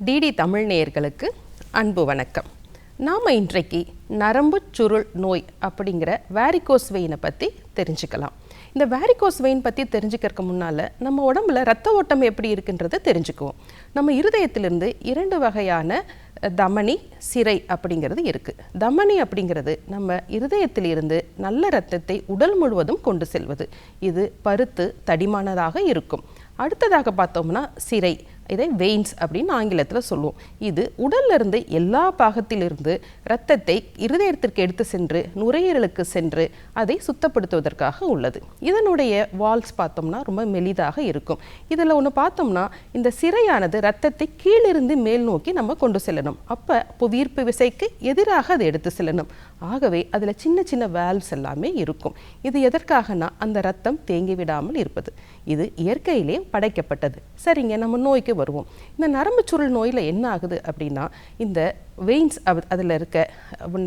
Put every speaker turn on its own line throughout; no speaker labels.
DD Tamil நேயர்களுக்கு அன்பு வணக்கம். நாம் இன்றைக்கு நரம்பு சுருள் நோய் அப்படிங்கிற வேரிகோஸ் வெயினை பற்றி தெரிஞ்சுக்கலாம். இந்த வேரிகோஸ் வெயின் பற்றி தெரிஞ்சுக்கிறதுக்கு முன்னால் நம்ம உடம்புல ரத்த ஓட்டம் எப்படி இருக்குன்றதை தெரிஞ்சுக்குவோம். நம்ம இருதயத்திலிருந்து 2 வகையான தமனி, சிரை அப்படிங்கிறது இருக்குது. தமனி அப்படிங்கிறது நம்ம இருதயத்திலிருந்து நல்ல இரத்தத்தை உடல் முழுவதும் கொண்டு செல்வது. இது பருத்து தடிமானதாக இருக்கும். அடுத்ததாக பார்த்தோம்னா சிரை, இதை வெயின்ஸ் அப்படின்னு ஆங்கிலத்தில் சொல்லுவோம். இது உடல்ல இருந்து எல்லா பாகத்திலிருந்து இரத்தத்தை இருதயத்திற்கு எடுத்து சென்று நுரையீரலுக்கு சென்று அதை சுத்தப்படுத்துவதற்காக உள்ளது. இதனுடைய வால்ஸ் பார்த்தோம்னா ரொம்ப மெலிதாக இருக்கும். இதில் ஒன்று பார்த்தோம்னா இந்த சிரையானது இரத்தத்தை கீழிருந்து மேல் நோக்கி நம்ம கொண்டு செல்லணும். அப்போ புவியீர்ப்பு விசைக்கு எதிராக அதை எடுத்து செல்லணும். ஆகவே அதில் சின்ன சின்ன வால்வ்ஸ் எல்லாமே இருக்கும். இது எதற்காகனா அந்த இரத்தம் தேங்கி விடாமல் இருப்பது. இது இயற்கையிலே படைக்கப்பட்டது. சரிங்க, நம்ம நோய்க்கு வருவோம். இந்த நரம்பு சுருள் நோயில் என்ன ஆகுது அப்படின்னா, இந்த வெயின்ஸ் அதில் இருக்க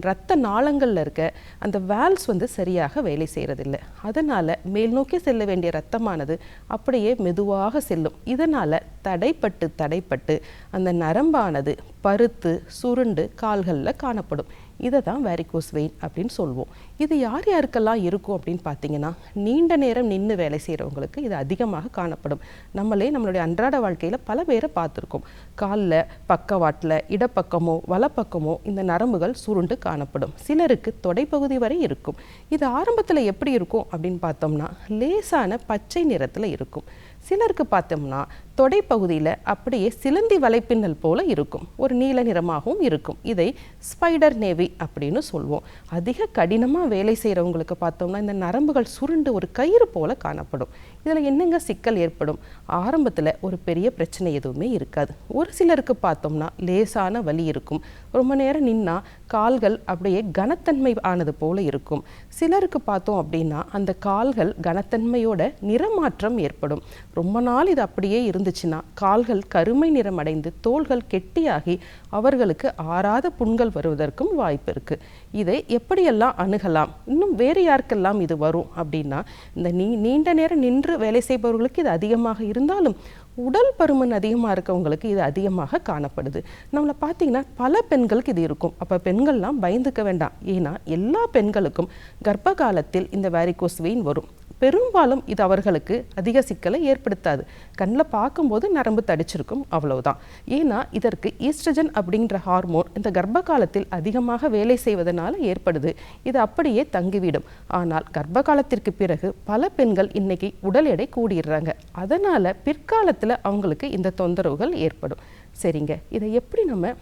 இரத்த நாளங்களில் இருக்க அந்த வால்வ்ஸ் சரியாக வேலை செய்கிறதில்லை. அதனால் மேல் நோக்கி செல்ல வேண்டிய இரத்தமானது அப்படியே மெதுவாக செல்லும். இதனால் தடைப்பட்டு அந்த நரம்பானது பருத்து சுருண்டு கால்களில் காணப்படும். இதை தான் வேரிகோஸ் வெயின் அப்படின்னு சொல்லுவோம். இது யார் யாருக்கெல்லாம் இருக்கும் அப்படின்னு பார்த்தீங்கன்னா, நீண்ட நேரம் நின்று வேலை செய்கிறவங்களுக்கு இது அதிகமாக காணப்படும். நம்மளுடைய அன்றாட வாழ்க்கையில் பல பேரை பார்த்துருக்கோம். காலில் பக்கவாட்டில் இடப்பக்கமோ வலப்பக்கமோ இந்த நரம்புகள் சுருண்டு காணப்படும். சிலருக்கு தொடைப்பகுதி வரை இருக்கும். இது ஆரம்பத்தில் எப்படி இருக்கும் அப்படின்னு பார்த்தோம்னா லேசான பச்சை நிறத்தில் இருக்கும். சிலருக்கு பார்த்தோம்னா தொடைப்பகுதியில் அப்படியே சிலந்தி வலைப்பின்னல் போல இருக்கும். ஒரு நீல நிறமாகவும் இருக்கும். இதை ஸ்பைடர் நேவி அப்படின்னு சொல்லுவோம். அதிக கடினமாக வேலை செய்கிறவங்களுக்கு பார்த்தோம்னா இந்த நரம்புகள் சுருண்டு ஒரு கயிறு போல காணப்படும். இதில் என்னங்க சிக்கல் ஏற்படும்? ஆரம்பத்தில் ஒரு பெரிய பிரச்சனை எதுவுமே இருக்காது. ஒரு சிலருக்கு பார்த்தோம்னா லேசான வலி இருக்கும். ரொம்ப நேரம் நின்னா கால்கள் அப்படியே கனத்தன்மை ஆனது போல இருக்கும். சிலருக்கு பார்த்தோம் அப்படின்னா அந்த கால்கள் கனத்தன்மையோட நிறமாற்றம் ஏற்படும். ரொம்ப நாள் இது அப்படியே இருந்துச்சுன்னா கால்கள் கருமை நிறம் அடைந்து தோள்கள் கெட்டியாகி அவர்களுக்கு ஆறாத புண்கள் வருவதற்கும் வாய்ப்பு இருக்கு. இதை எப்படியெல்லாம் அணுகலாம்? இன்னும் வேறு யாருக்கெல்லாம் இது வரும் அப்படின்னா, இந்த நீண்ட நேரம் நின்று வேலை செய்பவர்களுக்கு இது அதிகமாக இருந்தாலும் உடல் பருமன் அதிகமாக இருக்கவங்களுக்கு இது அதிகமாக காணப்படுது. நம்மளை பார்த்தீங்கன்னா பல பெண்களுக்கு இது இருக்கும். அப்போ பெண்கள்லாம் பயந்துக்க வேண்டாம். ஏன்னா எல்லா பெண்களுக்கும் கர்ப்ப காலத்தில் இந்த வேரிகோஸ் வெயின் வரும். பெரும்பாலும் இது அவர்களுக்கு அதிக சிக்கலை ஏற்படுத்தாது. கண்ணில் பார்க்கும்போது நரம்பு தடிச்சிருக்கும், அவ்வளவுதான். ஏன்னா இதற்கு ஈஸ்ட்ரஜன் அப்படின்ற ஹார்மோன் இந்த கர்ப்ப காலத்தில் அதிகமாக வேலை செய்வதனால ஏற்படுது. இது அப்படியே தங்கிவிடும். ஆனால் கர்ப்ப காலத்திற்கு பிறகு பல பெண்கள் இன்னைக்கு உடல் எடை கூடிடுறாங்க. அதனால பிற்காலத்தில் அவங்களுக்கு இந்த தொந்தரவுகள் ஏற்படும். சரிங்க, இதை எப்படி நம்ம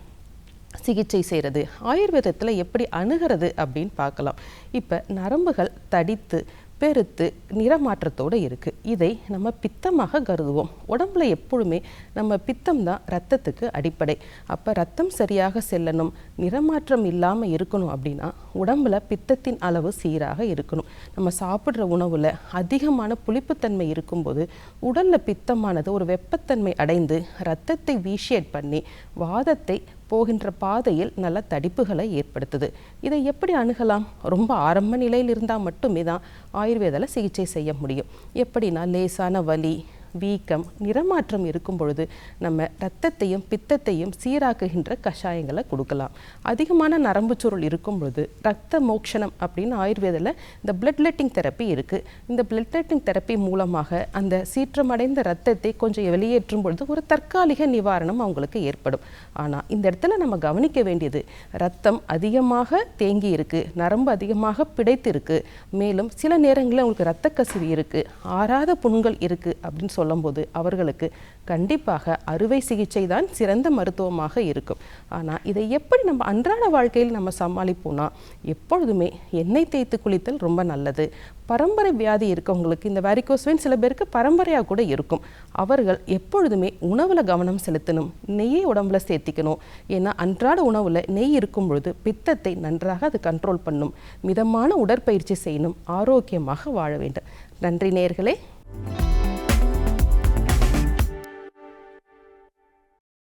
சிகிச்சை செய்கிறது, ஆயுர்வேதத்தில் எப்படி அணுகிறது அப்படின்னு பார்க்கலாம். இப்போ நரம்புகள் தடித்து பெருத்து நிறமாற்றத்தோடு இருக்குது. இதை நம்ம பித்தமாக கருதுவோம். உடம்புல எப்பொழுதுமே நம்ம பித்தம் தான் ரத்தத்துக்கு அடிப்படை. அப்போ ரத்தம் சரியாக செல்லணும், நிறமாற்றம் இல்லாமல் இருக்கணும் அப்படின்னா உடம்புல பித்தத்தின் அளவு சீராக இருக்கணும். நம்ம சாப்பிட்ற உணவில் அதிகமான புளிப்புத்தன்மை இருக்கும்போது உடலில் பித்தமானது ஒரு வெப்பத்தன்மை அடைந்து ரத்தத்தை வீஷியேட் பண்ணி வாதத்தை போகின்ற பாதையில் நல்ல தடிப்புகளை ஏற்படுத்துது. இதை எப்படி அணுகலாம்? ரொம்ப ஆரம்ப நிலையில் இருந்தால் மட்டுமே தான் ஆயுர்வேதால சிகிச்சை செய்ய முடியும். எப்படின்னா லேசான வலி, வீக்கம், நிறமாற்றம் இருக்கும் பொழுது நம்ம ரத்தத்தையும் பித்தத்தையும் சீராக்குகின்ற கஷாயங்களை கொடுக்கலாம். அதிகமான நரம்பு சுருள் இருக்கும் பொழுது ரத்த மோக்ஷனம் அப்படின்னு ஆயுர்வேதில் இந்த பிளட் லெட்டிங் தெரப்பி இருக்குது. இந்த பிளட் லெட்டிங் தெரப்பி மூலமாக அந்த சீற்றமடைந்த ரத்தத்தை கொஞ்சம் வெளியேற்றும் பொழுது ஒரு தற்காலிக நிவாரணம் அவங்களுக்கு ஏற்படும். ஆனால் இந்த இடத்துல நம்ம கவனிக்க வேண்டியது, ரத்தம் அதிகமாக தேங்கி இருக்கு, நரம்பு அதிகமாக பிடைத்து இருக்கு, மேலும் சில நேரங்களில் உங்களுக்கு இரத்த கசிவு இருக்கு, ஆறாத புண்கள் இருக்கு அப்படின்னு சொல்லும்போது அவர்களுக்கு கண்டிப்பாக அறுவை சிகிச்சை தான் சிறந்த மருத்துவமாக இருக்கும். ஆனால் இதை எப்படி நம்ம அன்றாட வாழ்க்கையில் நம்ம சமாளிப்போம்னா, எப்பொழுதுமே எண்ணெய் தேய்த்து குளித்தல் ரொம்ப நல்லது. பரம்பரை வியாதி இருக்கவங்களுக்கு இந்த வேரிகோஸ் வெயின் சில பேருக்கு பரம்பரையாக கூட இருக்கும். அவர்கள் எப்பொழுதுமே உணவில் கவனம் செலுத்தணும், நெய்யை உடம்புல சேர்த்திக்கணும். ஏன்னா அன்றாட உணவில் நெய் இருக்கும் பொழுது பித்தத்தை நன்றாக அது கண்ட்ரோல் பண்ணும். மிதமான உடற்பயிற்சி செய்யணும், ஆரோக்கியமாக வாழ வேண்டும். நன்றி நேயர்களே.